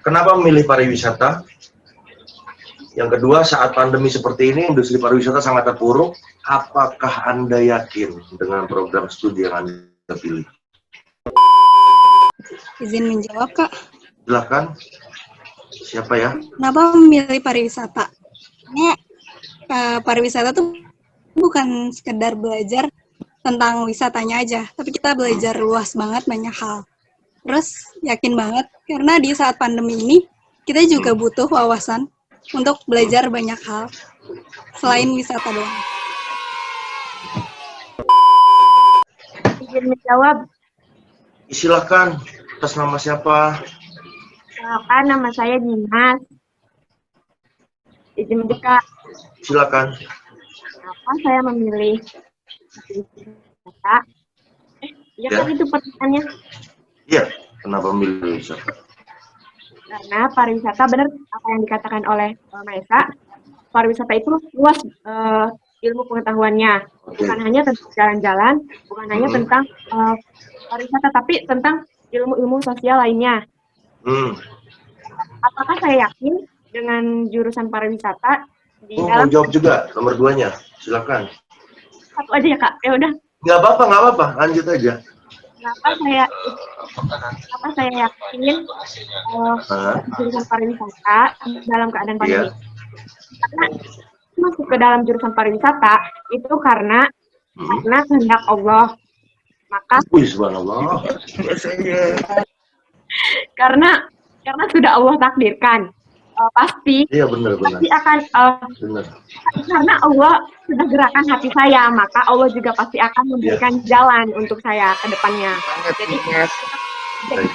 Kenapa memilih pariwisata? Yang kedua, saat pandemi seperti ini, industri pariwisata sangat terpuruk. Apakah Anda yakin dengan program studi yang Anda pilih? Izin menjawab, Kak. Silakan. Siapa ya? Kenapa memilih pariwisata? Karena pariwisata tuh bukan sekedar belajar tentang wisatanya aja, tapi kita belajar luas banget banyak hal. Terus yakin banget, karena di saat pandemi ini, kita juga butuh wawasan untuk belajar banyak hal, selain wisata doang. Izin menjawab. Silakan. Atas nama siapa? Silakan, nama saya Dimas. Izin mendekat. Silakan. Kenapa saya memilih wisata? Ya kan itu pertanyaannya. Iya, kenapa memilih wisata? Karena pariwisata, benar apa yang dikatakan oleh Maesa, pariwisata itu luas ilmu pengetahuannya. Bukan hanya tentang jalan-jalan, bukan hanya tentang pariwisata, tapi tentang ilmu-ilmu sosial lainnya. Apakah saya yakin dengan jurusan pariwisata di dalam... Mau jawab juga nomor 2-nya, silakan. Satu aja ya, Kak? Ya udah. Nggak apa-apa, lanjut aja. Kenapa saya yakin jurusan pariwisata dalam keadaan pandemi? Karena masuk ke dalam jurusan pariwisata itu karena kehendak Allah. Maka subhanallah. karena sudah Allah takdirkan, pasti. Iya benar. Pasti akan karena Allah sudah gerakan hati saya, maka Allah juga pasti akan memberikan jalan untuk saya ke depannya. Jadi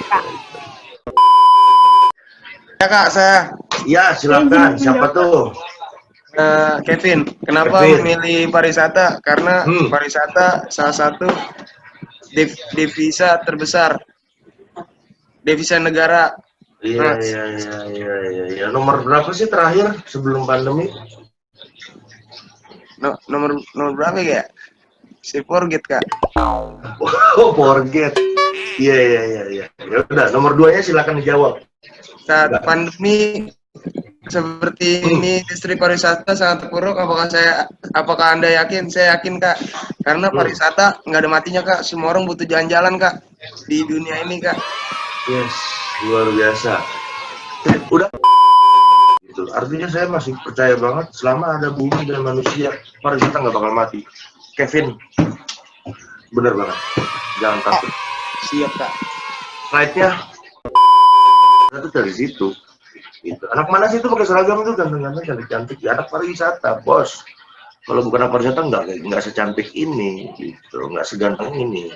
Kak. Ya Kak, saya. Ya silakan. Siapa tuh? Kevin. Kenapa memilih pariwisata? Karena pariwisata salah satu devisa terbesar, devisa negara. Iya. Nomor berapa sih terakhir sebelum pandemi? Nomor berapa ya? Si forget, Kak. Oh, forget. Iya. Ya udah, nomor 2-nya silakan dijawab. Saat pandemi seperti ini, industri pariwisata sangat terpuruk. Apakah Anda yakin? Saya yakin, Kak. Karena pariwisata nggak ada matinya, Kak. Semua orang butuh jalan-jalan, Kak. Di dunia ini, Kak. Yes, luar biasa. Udah. Gitu. Artinya saya masih percaya banget selama ada bumi dan manusia, pariwisata nggak bakal mati. Kevin, bener banget. Jangan takut. Siap, Kak. Slide-nya itu dari situ. Gitu. Anak mana sih itu pakai seragam itu ganteng-ganteng cantik-cantik, ya anak pariwisata, bos. Kalau bukan anak pariwisata nggak secantik ini, gitu, nggak seganteng ini.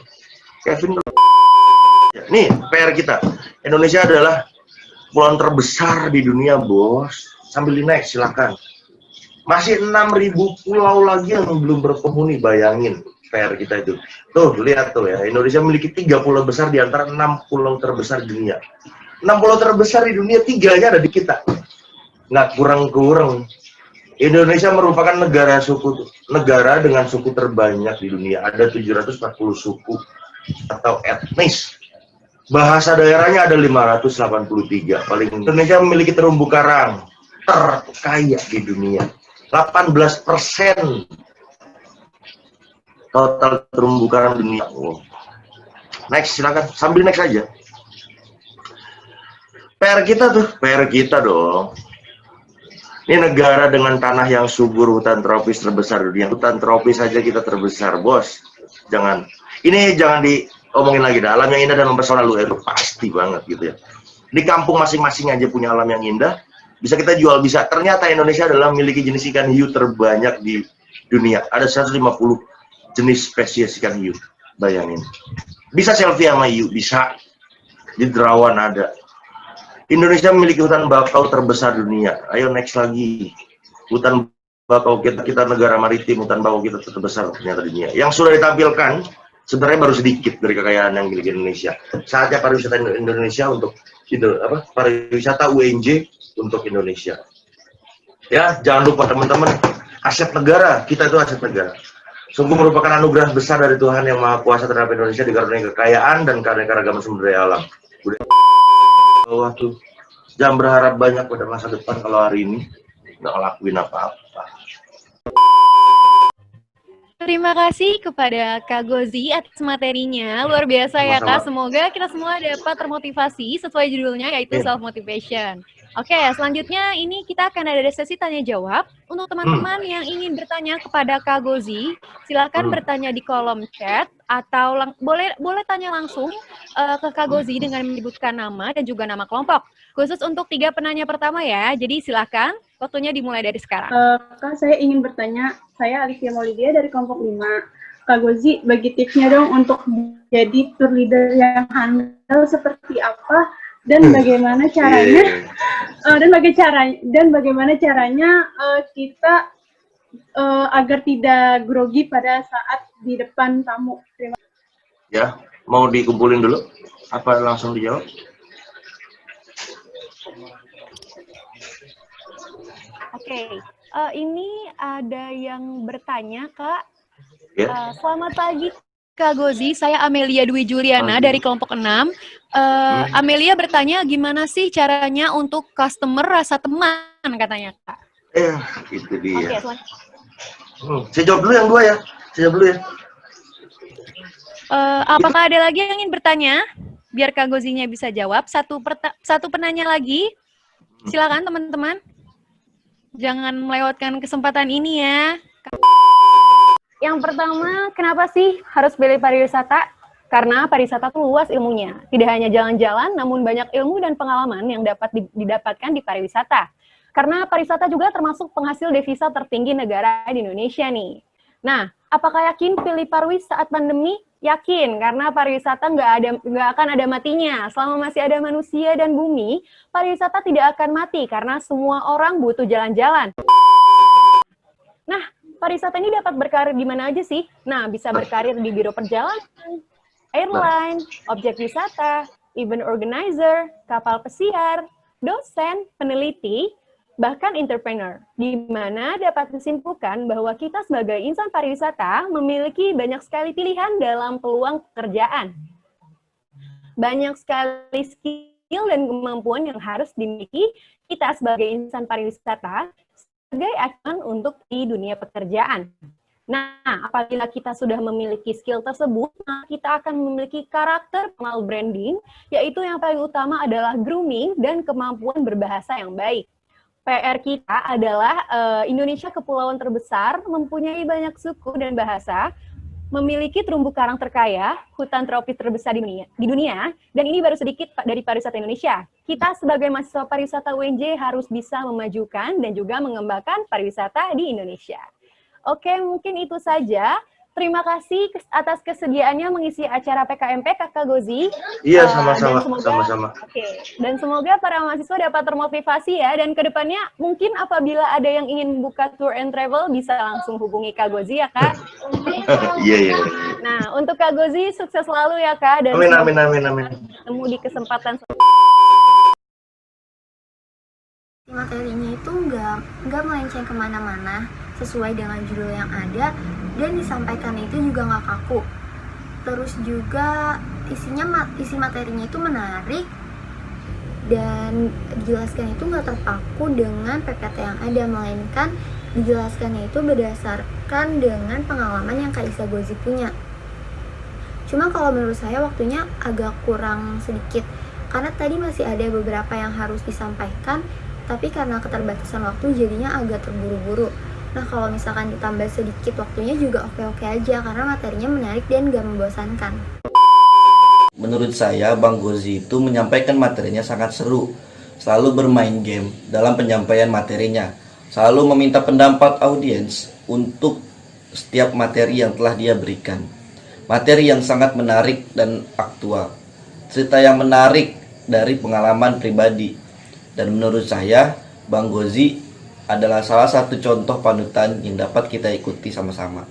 Kevin, nih PR kita, Indonesia adalah pulau terbesar di dunia, bos. Sambil naik, silakan. Masih 6.000 pulau lagi yang belum berpenghuni, bayangin PR kita itu. Tuh, lihat tuh ya, Indonesia memiliki 3 pulau besar di antara 6 pulau terbesar di dunia. 6 pulau terbesar di dunia, 3-nya ada di kita. Nggak kurang-kurang. Indonesia merupakan negara dengan suku terbanyak di dunia. Ada 740 suku atau etnis. Bahasa daerahnya ada 583. Paling Indonesia memiliki terumbu karang terkaya di dunia. 18% total terumbu karang dunia. Next, silakan. Sambil next aja. PR kita dong. Ini negara dengan tanah yang subur, hutan tropis terbesar di dunia. Hutan tropis saja kita terbesar, bos. Jangan diomongin lagi dah. Alam yang indah dan mempesona lu itu pasti banget gitu ya. Di kampung masing-masing aja punya alam yang indah. Bisa kita jual, bisa. Ternyata Indonesia adalah memiliki jenis ikan hiu terbanyak di dunia. Ada 150 jenis spesies ikan hiu. Bayangin. Bisa selfie sama hiu, bisa. Di Derawan ada. Indonesia memiliki hutan bakau terbesar dunia. Ayo next lagi. Hutan bakau kita negara maritim, hutan bakau kita terbesar ternyata di dunia. Yang sudah ditampilkan sebenarnya baru sedikit dari kekayaan yang dimiliki Indonesia. Saatnya pariwisata Indonesia untuk pariwisata UNJ untuk Indonesia. Ya, jangan lupa teman-teman, aset negara, kita itu aset negara. Sungguh merupakan anugerah besar dari Tuhan yang Maha Kuasa terhadap Indonesia dikarenai kekayaan dan keanekaragaman sumber daya alam. Bawah tuh. Jangan berharap banyak pada masa depan kalau hari ini nggak ngelakuin apa-apa. Terima kasih kepada Kak Gozi atas materinya. Luar biasa ya Sama-sama. Kak. Semoga kita semua dapat termotivasi sesuai judulnya yaitu self motivation. Oke, selanjutnya ini kita akan ada sesi tanya jawab. Untuk teman-teman yang ingin bertanya kepada Kak Gozi, silakan bertanya di kolom chat atau boleh tanya langsung ke Kak Gozi dengan menyebutkan nama dan juga nama kelompok. Khusus untuk 3 penanya pertama ya. Jadi silakan, waktunya dimulai dari sekarang. Kak, saya ingin bertanya, saya Alicia Maulidia dari kelompok 5. Kak Gozi, bagi tipsnya dong untuk jadi tour leader yang handal seperti apa dan bagaimana caranya dan bagaimana caranya kita agar tidak grogi pada saat di depan tamu. Terima kasih. Ya, mau dikumpulin dulu? Apa langsung dijawab? Oke, ini ada yang bertanya, Kak. Ya. Selamat pagi, Kak Gozi. Saya Amelia Dwi Juliana dari kelompok 6. Amelia bertanya, gimana sih caranya untuk customer rasa teman, katanya, Kak. Itu dia. Oke, selanjutnya. Saya jawab dulu yang 2 ya. Saya jawab dulu ya. Apakah ada lagi yang ingin bertanya? Biar Kak Gozinya bisa jawab. Satu penanya lagi. Silakan, teman-teman. Jangan melewatkan kesempatan ini ya. Yang pertama, kenapa sih harus pilih pariwisata? Karena pariwisata itu luas ilmunya. Tidak hanya jalan-jalan, namun banyak ilmu dan pengalaman yang dapat didapatkan di pariwisata. Karena pariwisata juga termasuk penghasil devisa tertinggi negara di Indonesia nih. Nah, apakah yakin pilih pariwisata saat pandemi? Yakin, karena pariwisata nggak akan ada matinya. Selama masih ada manusia dan bumi, pariwisata tidak akan mati karena semua orang butuh jalan-jalan. Nah, pariwisata ini dapat berkarir di mana aja sih? Nah, bisa berkarir di biro perjalanan, airline, objek wisata, event organizer, kapal pesiar, dosen, peneliti, bahkan entrepreneur, di mana dapat disimpulkan bahwa kita sebagai insan pariwisata memiliki banyak sekali pilihan dalam peluang pekerjaan. Banyak sekali skill dan kemampuan yang harus dimiliki kita sebagai insan pariwisata sebagai acuan untuk di dunia pekerjaan. Nah, apabila kita sudah memiliki skill tersebut, kita akan memiliki karakter personal branding, yaitu yang paling utama adalah grooming dan kemampuan berbahasa yang baik. PR kita adalah Indonesia kepulauan terbesar, mempunyai banyak suku dan bahasa, memiliki terumbu karang terkaya, hutan tropis terbesar di dunia, dan ini baru sedikit dari pariwisata Indonesia. Kita sebagai mahasiswa pariwisata UNJ harus bisa memajukan dan juga mengembangkan pariwisata di Indonesia. Oke, mungkin itu saja. Terima kasih atas kesediaannya mengisi acara PKMP, Kakak Gozi. Iya, sama-sama. Oke, dan semoga para mahasiswa dapat termotivasi ya. Dan kedepannya mungkin apabila ada yang ingin buka tour and travel bisa langsung hubungi Kak Gozi ya, Kak. Iya. Nah, untuk Kak Gozi sukses selalu ya, Kak. Dan Amin. ketemu di kesempatan. Materinya itu nggak melenceng kemana-mana, sesuai dengan judul yang ada, dan disampaikan itu juga nggak kaku. Terus juga isi materinya itu menarik dan dijelaskan itu nggak terpaku dengan PPT yang ada, melainkan dijelaskannya itu berdasarkan dengan pengalaman yang Kak Isa Gozi punya. Cuma kalau menurut saya waktunya agak kurang sedikit, karena tadi masih ada beberapa yang harus disampaikan, tapi karena keterbatasan waktu jadinya agak terburu-buru. Nah, kalau misalkan ditambah sedikit waktunya juga oke-oke aja, karena materinya menarik dan gak membosankan. Menurut saya, Bang Gozi itu menyampaikan materinya sangat seru. Selalu bermain game dalam penyampaian materinya. Selalu meminta pendapat audiens untuk setiap materi yang telah dia berikan. Materi yang sangat menarik dan aktual. Cerita yang menarik dari pengalaman pribadi. Dan menurut saya, Bang Gozi adalah salah satu contoh panutan yang dapat kita ikuti sama-sama.